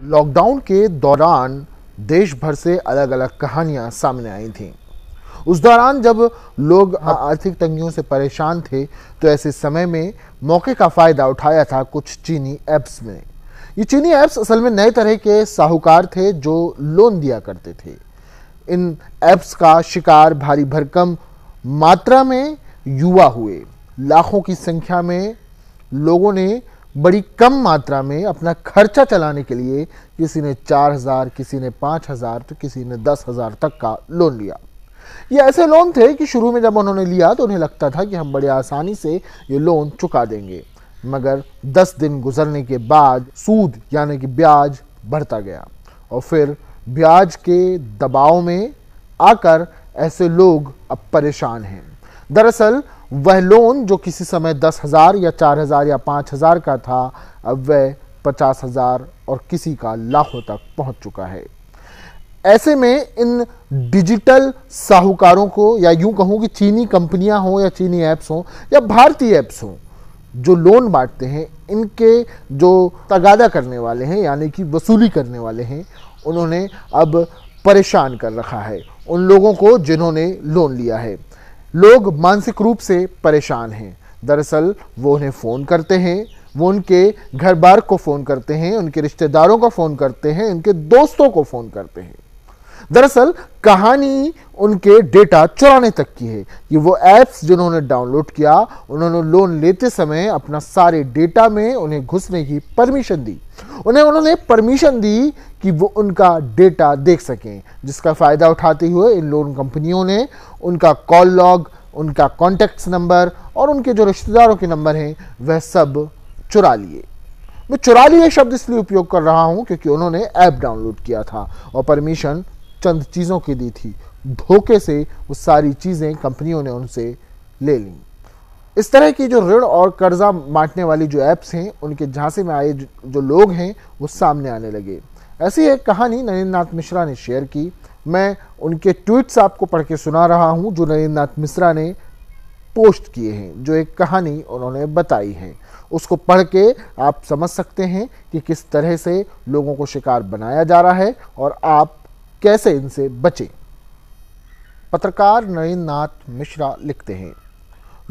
Lockdown के दौरान देश भर से अलग अलग कहानियां सामने आई थीं। उस दौरान जब लोग आर्थिक तंगियों से परेशान थे तो ऐसे समय में मौके का फायदा उठाया था कुछ चीनी ऐप्स ने। ये चीनी ऐप्स असल में नए तरह के साहूकार थे जो लोन दिया करते थे। इन ऐप्स का शिकार भारी भरकम मात्रा में युवा हुए। लाखों की संख्या में लोगों ने बड़ी कम मात्रा में अपना खर्चा चलाने के लिए किसी ने 4,000, किसी ने 5,000 तो किसी ने 10,000 तक का लोन लिया। ये ऐसे लोन थे कि शुरू में जब उन्होंने लिया तो उन्हें लगता था कि हम बड़े आसानी से ये लोन चुका देंगे, मगर 10 दिन गुजरने के बाद सूद यानी कि ब्याज बढ़ता गया और फिर ब्याज के दबाव में आकर ऐसे लोग अब परेशान हैं। दरअसल वह लोन जो किसी समय 10,000 या 4,000 या 5,000 का था, अब वह 50,000 और किसी का लाखों तक पहुंच चुका है। ऐसे में इन डिजिटल साहूकारों को, या यूं कहूं कि चीनी कंपनियां हो या चीनी ऐप्स हो या भारतीय ऐप्स हो जो लोन बांटते हैं, इनके जो तगादा करने वाले हैं यानी कि वसूली करने वाले हैं, उन्होंने अब परेशान कर रखा है उन लोगों को जिन्होंने लोन लिया है। लोग मानसिक रूप से परेशान हैं। दरअसल वो उन्हें फ़ोन करते हैं, वो उनके घर बार को फ़ोन करते हैं, उनके रिश्तेदारों को फ़ोन करते हैं, उनके दोस्तों को फ़ोन करते हैं। दरअसल कहानी उनके डेटा चुराने तक की है कि वो ऐप्स जिन्होंने डाउनलोड किया, उन्होंने लोन लेते समय अपना सारे डेटा में उन्हें घुसने की परमिशन दी। उन्होंने परमिशन दी कि वो उनका डेटा देख सकें, जिसका फ़ायदा उठाते हुए इन लोन कंपनियों ने उनका कॉल लॉग, उनका कॉन्टैक्ट्स नंबर और उनके जो रिश्तेदारों के नंबर हैं वह सब चुरा लिए। मैं चुरा लिए शब्द इसलिए उपयोग कर रहा हूं क्योंकि उन्होंने ऐप डाउनलोड किया था और परमिशन चंद चीज़ों की दी थी। धोखे से वो सारी चीज़ें कंपनियों ने उनसे ले लीं। इस तरह की जो ऋण और कर्जा बांटने वाली जो ऐप्स हैं, उनके झांसे में आए जो लोग हैं वो सामने आने लगे। ऐसी एक कहानी नरेंद्र नाथ मिश्रा ने शेयर की। मैं उनके ट्वीट्स आपको पढ़ के सुना रहा हूं जो नरेंद्र नाथ मिश्रा ने पोस्ट किए हैं, जो एक कहानी उन्होंने बताई है। उसको पढ़ के आप समझ सकते हैं कि किस तरह से लोगों को शिकार बनाया जा रहा है और आप कैसे इनसे बचें। पत्रकार नरेंद्र नाथ मिश्रा लिखते हैं,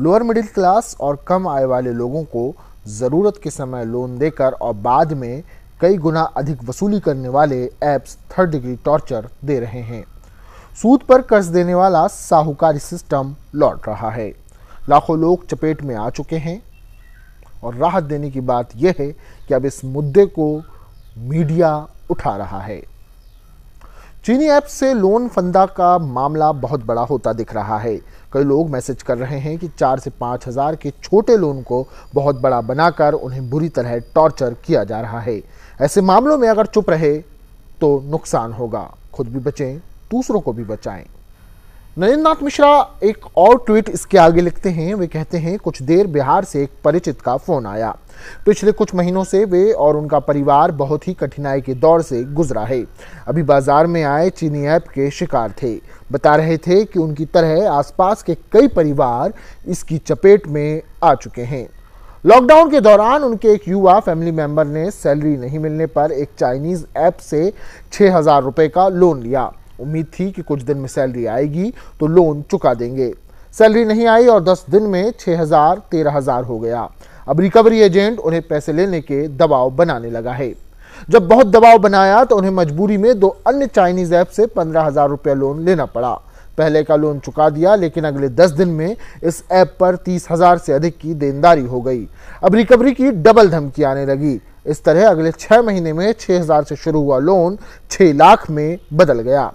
लोअर मिडिल क्लास और कम आय वाले लोगों को ज़रूरत के समय लोन देकर और बाद में कई गुना अधिक वसूली करने वाले ऐप्स थर्ड डिग्री टॉर्चर दे रहे हैं। सूद पर कर्ज देने वाला साहूकारी सिस्टम लौट रहा है। लाखों लोग चपेट में आ चुके हैं और राहत देने की बात यह है कि अब इस मुद्दे को मीडिया उठा रहा है। चीनी ऐप से लोन फंदा का मामला बहुत बड़ा होता दिख रहा है। कई लोग मैसेज कर रहे हैं कि 4 से 5,000 के छोटे लोन को बहुत बड़ा बनाकर उन्हें बुरी तरह टॉर्चर किया जा रहा है। ऐसे मामलों में अगर चुप रहे तो नुकसान होगा। खुद भी बचें, दूसरों को भी बचाएं। नरेंद्र नाथ मिश्रा एक और ट्वीट इसके आगे लिखते हैं। वे कहते हैं, कुछ देर बिहार से एक परिचित का फोन आया। पिछले कुछ महीनों से वे और उनका परिवार बहुत ही कठिनाई के दौर से गुजरा है। अभी बाजार में आए चीनी ऐप के शिकार थे। बता रहे थे कि उनकी तरह आसपास के कई परिवार इसकी चपेट में आ चुके हैं। लॉकडाउन के दौरान उनके एक युवा फैमिली मेंबर ने सैलरी नहीं मिलने पर एक चाइनीज ऐप से 6,000 रुपए का लोन लिया। उम्मीद थी कि कुछ दिन में सैलरी आएगी तो लोन चुका देंगे। सैलरी नहीं आई और 10 दिन में 6,000 13,000 हो गया। अब रिकवरी एजेंट उन्हें पैसे लेने के दबाव बनाने लगा है। जब बहुत दबाव बनाया तो उन्हें मजबूरी में 2 अन्य चाइनीज ऐप से 15,000 रुपया लोन लेना पड़ा। पहले का लोन चुका दिया, लेकिन अगले 10 दिन में इस ऐप पर 30,000 से अधिक की देनदारी हो गई। अब रिकवरी की डबल धमकी आने लगी। इस तरह अगले 6 महीने में 6,000 से शुरू हुआ लोन 6 लाख में बदल गया।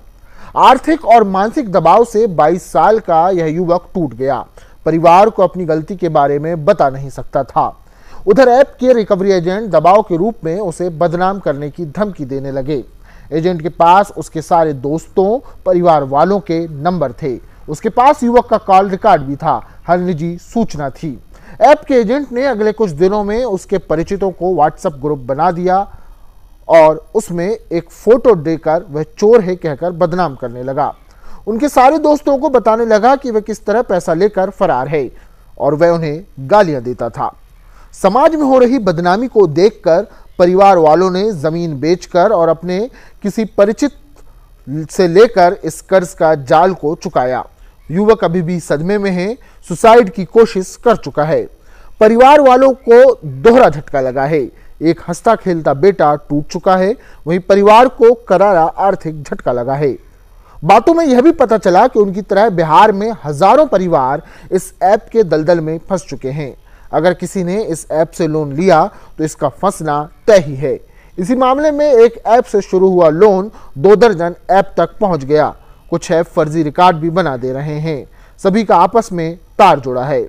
आर्थिक और मानसिक दबाव से 22 साल का यह युवक टूट गया। परिवार को अपनी गलती के बारे में बता नहीं सकता था। उधर ऐप के रिकवरी एजेंट दबाव के रूप में उसे बदनाम करने की धमकी देने लगे। एजेंट के पास उसके सारे दोस्तों, परिवार वालों के नंबर थे। उसके पास युवक का कॉल रिकॉर्ड भी था। हर निजी सूचना थी। ऐप के एजेंट ने अगले कुछ दिनों में उसके परिचितों को व्हाट्सएप ग्रुप बना दिया और उसमें एक फोटो देकर वह चोर है कहकर बदनाम करने लगा। उनके सारे दोस्तों को बताने लगा कि वह किस तरह पैसा लेकर फरार है और वह उन्हें गालियां देता था। समाज में हो रही बदनामी को देखकर परिवार वालों ने जमीन बेचकर और अपने किसी परिचित से लेकर इस कर्ज का जाल को चुकाया। युवक अभी भी सदमे में है, सुसाइड की कोशिश कर चुका है। परिवार वालों को दोहरा झटका लगा है। एक हंसता खेलता बेटा टूट चुका है, वहीं परिवार को करारा आर्थिक झटका लगा है। बातों में यह भी पता चला कि उनकी तरह बिहार में हजारों परिवार इस ऐप के दलदल में फंस चुके हैं। अगर किसी ने इस ऐप से लोन लिया तो इसका फंसना तय ही है। इसी मामले में एक ऐप से शुरू हुआ लोन 2 दर्जन ऐप तक पहुंच गया। कुछ ऐप फर्जी रिकॉर्ड भी बना दे रहे हैं। सभी का आपस में तार जुड़ा है।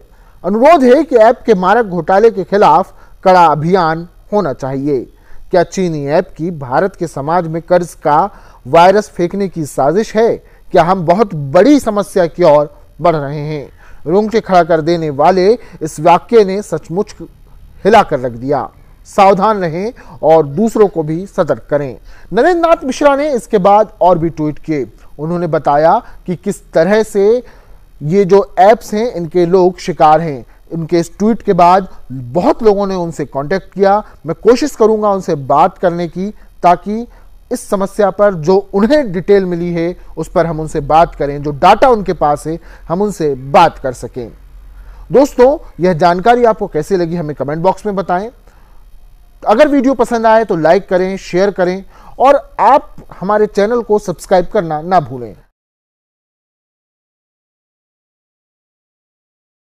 अनुरोध है कि ऐप के मारक घोटाले के खिलाफ कड़ा अभियान होना चाहिए। क्या चीनी ऐप की भारत के समाज में कर्ज का वायरस फेंकने की साजिश है? क्या हम बहुत बड़ी समस्या की ओर बढ़ रहे हैं? रोंगटे खड़ा कर देने वाले इस वाक्य ने सचमुच हिला कर रख दिया। सावधान रहें और दूसरों को भी सतर्क करें। नरेंद्र नाथ मिश्रा ने इसके बाद और भी ट्वीट किए। उन्होंने बताया कि किस तरह से ये जो ऐप्स हैं इनके लोग शिकार हैं। उनके इस ट्वीट के बाद बहुत लोगों ने उनसे कांटेक्ट किया। मैं कोशिश करूंगा उनसे बात करने की, ताकि इस समस्या पर जो उन्हें डिटेल मिली है उस पर हम उनसे बात करें, जो डाटा उनके पास है हम उनसे बात कर सकें। दोस्तों, यह जानकारी आपको कैसी लगी हमें कमेंट बॉक्स में बताएं। अगर वीडियो पसंद आए तो लाइक करें, शेयर करें और आप हमारे चैनल को सब्सक्राइब करना ना भूलें।